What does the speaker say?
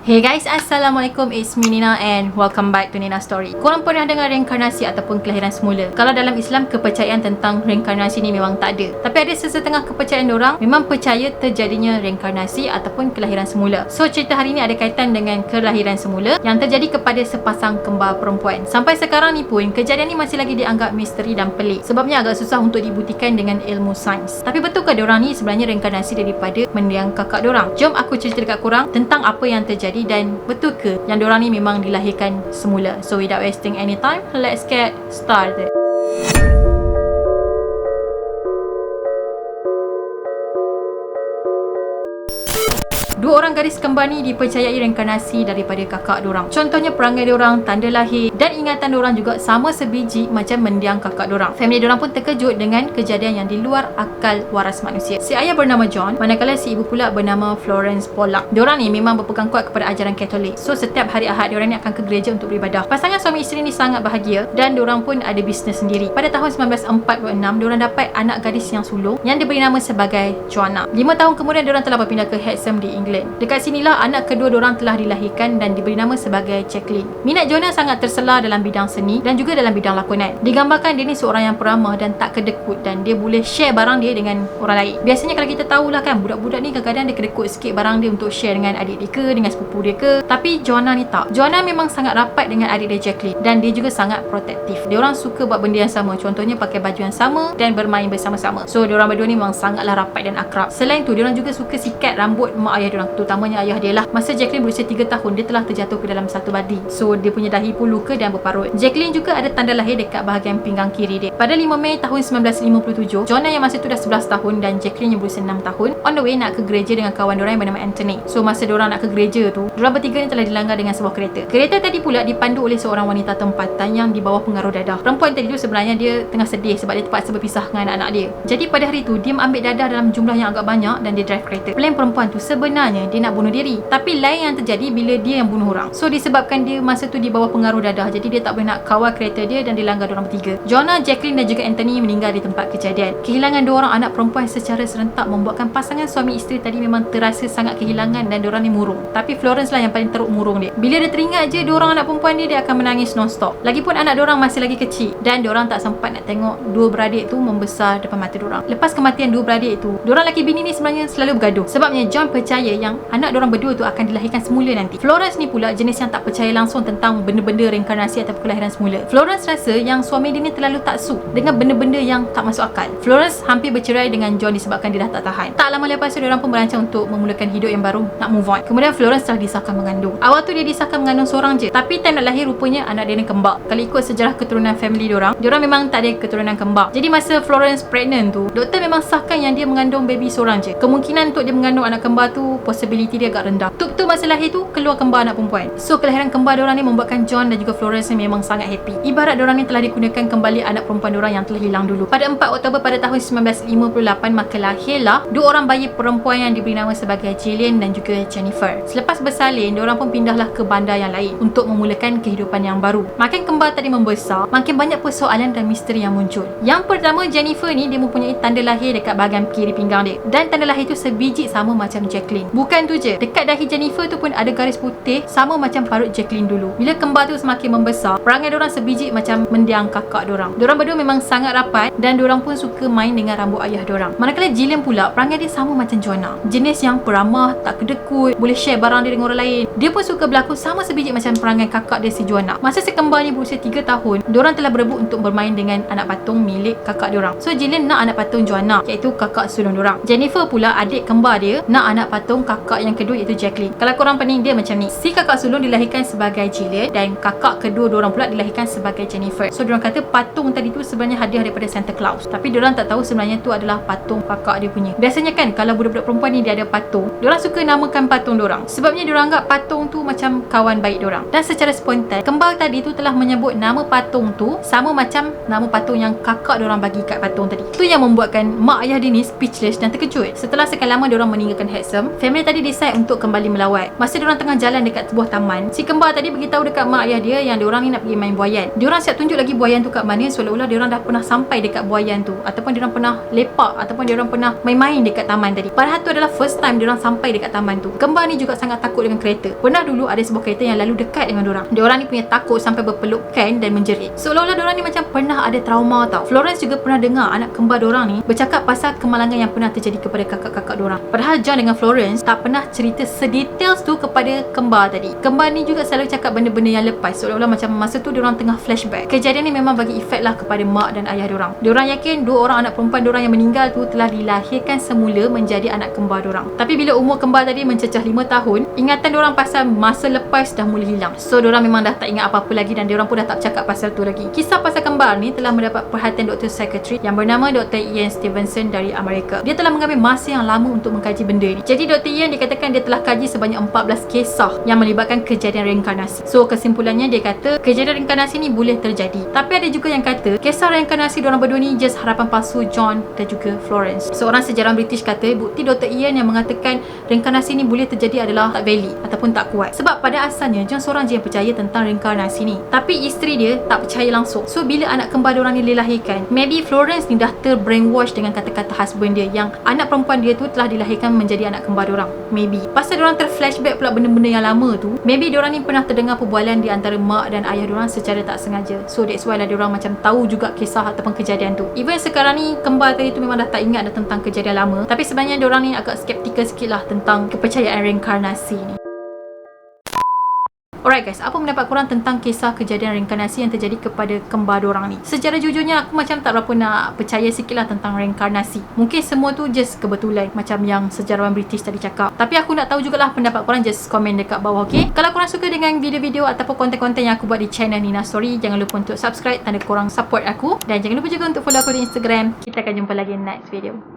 Hey guys, Assalamualaikum, it's me Nina and welcome back to Nina Story. Korang pernah dengar reinkarnasi ataupun kelahiran semula? Kalau dalam Islam, kepercayaan tentang reinkarnasi ni memang tak ada. Tapi ada sesetengah kepercayaan diorang memang percaya terjadinya reinkarnasi ataupun kelahiran semula. So cerita hari ni ada kaitan dengan kelahiran semula yang terjadi kepada sepasang kembar perempuan. Sampai sekarang ni pun, kejadian ni masih lagi dianggap misteri dan pelik. Sebabnya agak susah untuk dibuktikan dengan ilmu sains. Tapi betulkah diorang ni sebenarnya reinkarnasi daripada mendiang kakak diorang? Jom aku cerita dekat korang tentang apa yang terjadi dan betul ke yang diorang ni memang dilahirkan semula. So without wasting any time, let's get started. Dua orang gadis kembar ni dipercayai reinkarnasi daripada kakak diorang. Contohnya perangai diorang, tanda lahir dan ingatan diorang juga sama sebiji macam mendiang kakak diorang. Family diorang pun terkejut dengan kejadian yang di luar akal waras manusia. Si ayah bernama John, manakala si ibu pula bernama Florence Pollack. Diorang ni memang berpegang kuat kepada ajaran Katolik. So setiap hari Ahad diorang ni akan ke gereja untuk beribadah. Pasangan suami isteri ni sangat bahagia dan diorang pun ada bisnes sendiri. Pada tahun 1946, diorang dapat anak gadis yang sulung yang diberi nama sebagai Joanna. 5 tahun kemudian diorang telah berpindah ke Hexham di England. Dekat sinilah anak kedua diorang telah dilahirkan dan diberi nama sebagai Jacqueline. Minat Joanna sangat terselar dalam bidang seni dan juga dalam bidang lakonan. Digambarkan dia ni seorang yang peramah dan tak kedekut dan dia boleh share barang dia dengan orang lain. Biasanya kalau kita tahulah kan, budak-budak ni kadang-kadang dia kedekut sikit barang dia untuk share dengan adik dia ke, dengan sepupu dia ke. Tapi Joanna ni tak. Joanna memang sangat rapat dengan adik dia Jacqueline dan dia juga sangat protektif. Dia orang suka buat benda yang sama. Contohnya pakai baju yang sama dan bermain bersama-sama. So dia orang berdua ni memang sangatlah rapat dan akrab. Selain tu, dia orang juga suka sikat rambut mak ayah dia orang, terutamanya ayah dia lah. Masa Jacqueline berusia 3 tahun, dia telah terjatuh ke dalam satu badi. So dia punya dahi pun luka dan berparut. Jacqueline juga ada tanda lahir dekat bahagian pinggang kiri dia. Pada 5 Mei tahun 1957, Joanna yang masa tu dah 11 tahun dan Jacqueline yang berusia 6 tahun on the way nak ke gereja dengan kawan diorang yang bernama Anthony. So masa diorang nak ke gereja tu, diorang bertiga ni telah dilanggar dengan sebuah kereta. Kereta tadi pula dipandu oleh seorang wanita tempatan yang di bawah pengaruh dadah. Perempuan tadi tu sebenarnya dia tengah sedih sebab dia terpaksa berpisah dengan anak-anak dia. Jadi pada hari tu, dia ambil dadah dalam jumlah yang agak banyak dan dia drive kereta. Plan perempuan tu sebenarnya dia nak bunuh diri. Tapi lain yang terjadi bila dia yang bunuh orang. So disebabkan dia masa tu di bawah pengaruh dadah, jadi dia tak boleh nak kawal kereta dia dan dilanggar diorang bertiga. Joanna, Jacqueline dan juga Anthony meninggal di tempat kejadian. Kehilangan dua orang anak perempuan secara serentak membuatkan pasangan suami isteri tadi memang terasa sangat kehilangan dan diorang ni murung. Tapi Florence lah yang paling teruk murung dia. Bila dia teringat je dua orang anak perempuan dia akan menangis non-stop. Lagipun anak diorang masih lagi kecil dan diorang tak sempat nak tengok dua beradik tu membesar depan mata diorang. Lepas kematian dua beradik itu, diorang laki bini ni sebenarnya selalu bergaduh. Sebabnya John percaya yang anak diorang berdua tu akan dilahirkan semula nanti. Florence ni pula jenis yang tak percaya langsung tentang benda-benda reinkarnasi atau kelahiran semula. Florence rasa yang suami dia ni terlalu taksub dengan benda-benda yang tak masuk akal. Florence hampir bercerai dengan John disebabkan dia dah tak tahan. Tak lama lepas tu diorang pun berancang untuk memulakan hidup yang baru, nak move on. Kemudian Florence telah disahkan mengandung. Awal tu dia disahkan mengandung seorang je, tapi time nak lahir rupanya anak dia ni kembar. Kalau ikut sejarah keturunan family diorang memang tak ada keturunan kembar. Jadi masa Florence pregnant tu, doktor memang sahkan yang dia mengandung baby seorang je. Kemungkinan untuk dia mengandung anak kembar tu, possibility dia agak rendah. Tuk masa lahir tu keluar kembar anak perempuan. So kelahiran kembar diorang ni membuatkan John dan juga Florence ni memang sangat happy. Ibarat diorang ni telah dikurniakan kembali anak perempuan diorang yang telah hilang dulu. Pada 4 Oktober pada tahun 1958, maka lahirlah dua orang bayi perempuan yang diberi nama sebagai Jillian dan juga Jennifer. Selepas bersalin, diorang pun pindahlah ke bandar yang lain untuk memulakan kehidupan yang baru. Makin kembar tadi membesar, makin banyak persoalan dan misteri yang muncul. Yang pertama, Jennifer ni dia mempunyai tanda lahir dekat bahagian kiri pinggang dia. Dan tanda lahir tu sebiji sama macam Jacqueline. Bukan tu je, dekat dahi Jennifer tu pun ada garis putih sama macam parut Jacqueline dulu. Bila kembar tu semakin membesar, perangai diorang sebiji macam mendiang kakak diorang. Diorang berdua memang sangat rapat dan diorang pun suka main dengan rambut ayah diorang. Manakala Jillian pula, perangai dia sama macam Joanna. Jenis yang peramah, tak kedekut, boleh share barang dia dengan orang lain. Dia pun suka berlakon sama sebiji macam perangai kakak dia si Joanna. Masa si kembar ni berusia 3 tahun, diorang telah berebut untuk bermain dengan anak patung milik kakak diorang. So Jillian nak anak patung Joanna, iaitu kakak sulung diorang. Jennifer pula, adik kembar dia, nak anak patung kakak yang kedua iaitu Jacqueline. Kalau korang pening dia macam ni, si kakak sulung dilahirkan sebagai Jillian dan kakak kedua diorang pula dilahirkan sebagai Jennifer. So diorang kata patung tadi tu sebenarnya hadiah daripada Santa Claus, tapi diorang tak tahu sebenarnya tu adalah patung kakak dia punya. Biasanya kan kalau budak-budak perempuan ni dia ada patung, diorang suka namakan patung diorang sebabnya diorang anggap patung tu macam kawan baik diorang. Dan secara spontan, kembar tadi tu telah menyebut nama patung tu sama macam nama patung yang kakak diorang bagi kat patung tadi. Tu yang membuatkan mak ayah dia ni speechless dan terkejut. Setelah sekian lama diorang meninggalkan Hexham, family tadi decide untuk kembali melawat. Masa diorang tengah jalan dekat sebuah taman, si kembar tadi beritahu dekat mak ayah dia yang diorang ni nak pergi main buaian. Diorang siap tunjuk lagi buaian tu kat mana, seolah-olah diorang dah pernah sampai dekat buaian tu, ataupun diorang pernah lepak, ataupun diorang pernah main-main dekat taman tadi. Padahal tu adalah first time diorang sampai dekat taman tu. Kembar ni juga sangat takut dengan kereta. Pernah dulu ada sebuah kereta yang lalu dekat dengan diorang. Diorang ni punya takut sampai berpelukan dan menjerit. Seolah-olah diorang ni macam pernah ada trauma tau. Florence juga pernah dengar anak kembar diorang ni bercakap pasal kemalangan yang pernah terjadi kepada kakak-kakak diorang. Padahal John dengan Florence tak pernah cerita sedetails tu kepada kembar tadi. Kembar ni juga selalu cakap benda-benda yang lepas, seolah-olah macam masa tu diorang tengah flashback. Kejadian ni memang bagi efek lah kepada mak dan ayah diorang. Diorang yakin dua orang anak perempuan diorang yang meninggal tu telah dilahirkan semula menjadi anak kembar diorang. Tapi bila umur kembar tadi mencecah 5 tahun, ingatan diorang pasal masa lepas dah mula hilang. So diorang memang dah tak ingat apa-apa lagi dan diorang pun dah tak bercakap pasal tu lagi. Kisah pasal kembar ni telah mendapat perhatian doktor psikiatri yang bernama Dr. Ian Stevenson dari Amerika. Dia telah mengambil masa yang lama untuk mengkaji benda ni. Jadi Dr. Ian dikatakan dia telah kaji sebanyak 14 kisah yang melibatkan kejadian reinkarnasi. So kesimpulannya dia kata kejadian reinkarnasi ni boleh terjadi. Tapi ada juga yang kata kisah reinkarnasi diorang berdua ni just harapan palsu John dan juga Florence. Seorang sejarah British kata bukti Dr. Ian yang mengatakan reinkarnasi ni boleh terjadi adalah tak valid ataupun tak kuat. Sebab pada asalnya John seorang je yang percaya tentang reinkarnasi ni. Tapi isteri dia tak percaya langsung. So bila anak kembar diorang ni dilahirkan, maybe Florence ni dah terbrainwash dengan kata-kata husband dia yang anak perempuan dia tu telah dilahirkan menjadi anak kembar diorang. Maybe pasal diorang terflashback pula benda-benda yang lama tu, maybe diorang ni pernah terdengar perbualan di antara mak dan ayah diorang secara tak sengaja. So that's why lah diorang macam tahu juga kisah ataupun kejadian tu. Even sekarang ni kembar tadi tu memang dah tak ingat dah tentang kejadian lama, tapi sebenarnya diorang ni agak skeptikal sikit lah tentang kepercayaan reinkarnasi ni. Alright guys, apa pendapat korang tentang kisah kejadian reinkarnasi yang terjadi kepada kembar diorang ni? Secara jujurnya aku macam tak berapa nak percaya sikit lah tentang reinkarnasi. Mungkin semua tu just kebetulan macam yang sejarawan British tadi cakap. Tapi aku nak tahu jugalah pendapat korang, just komen dekat bawah, okay? Kalau korang suka dengan video-video ataupun konten-konten yang aku buat di channel Nina Story, jangan lupa untuk subscribe, tanda korang support aku. Dan jangan lupa juga untuk follow aku di Instagram. Kita akan jumpa lagi next video.